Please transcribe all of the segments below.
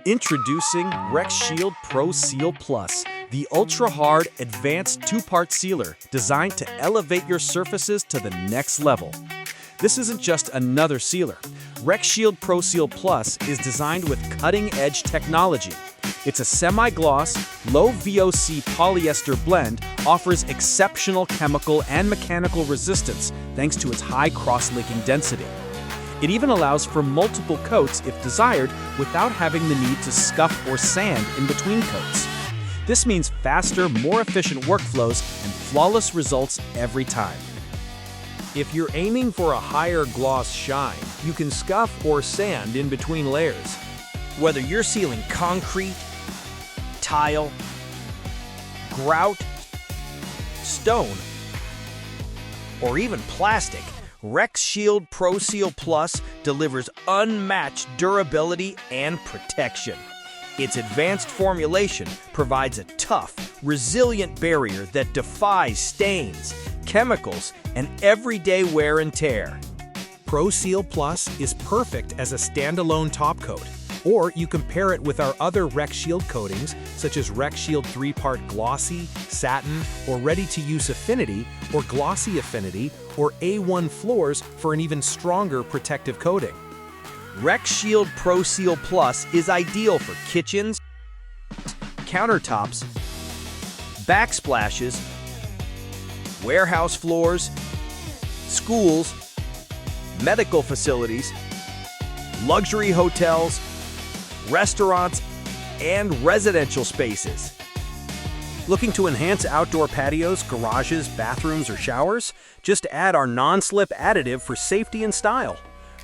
Introducing RexShield ProSeal Plus, the ultra-hard, advanced two-part sealer designed to elevate your surfaces to the next level. This isn't just another sealer. RexShield ProSeal Plus is designed with cutting-edge technology. Its a semi-gloss, low VOC polyester blend offers exceptional chemical and mechanical resistance thanks to its high cross-linking density. It even allows for multiple coats if desired without having the need to scuff or sand in between coats. This means faster, more efficient workflows and flawless results every time. If you're aiming for a higher gloss shine, you can scuff or sand in between layers. Whether you're sealing concrete, tile, grout, stone, or even plastic, RexShield ProSeal Plus delivers unmatched durability and protection. Its advanced formulation provides a tough, resilient barrier that defies stains, chemicals, and everyday wear and tear. ProSeal Plus is perfect as a standalone top coat, or you can pair it with our other RexShield coatings, such as RexShield 3-part Glossy, Satin, or Ready-to-Use Affinity, or Glossy Affinity, or A1 Floors for an even stronger protective coating. RexShield ProSeal Plus is ideal for kitchens, countertops, backsplashes, warehouse floors, schools, medical facilities, luxury hotels, restaurants, and residential spaces. Looking to enhance outdoor patios, garages, bathrooms, or showers? Just add our non-slip additive for safety and style.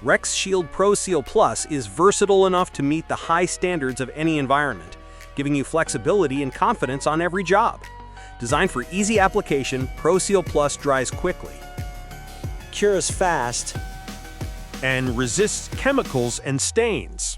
RexShield ProSeal Plus is versatile enough to meet the high standards of any environment, giving you flexibility and confidence on every job. Designed for easy application, ProSeal Plus dries quickly, Cures fast, and resists chemicals and stains,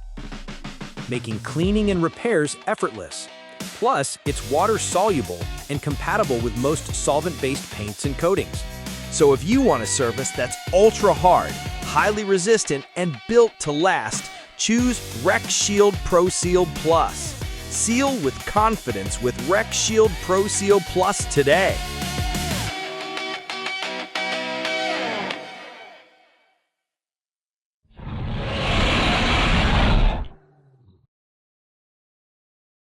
Making cleaning and repairs effortless. Plus, it's water-soluble and compatible with most solvent-based paints and coatings. So if you want a surface that's ultra-hard, highly resistant, and built to last, choose RexShield ProSeal Plus. Seal with confidence with RexShield ProSeal Plus today.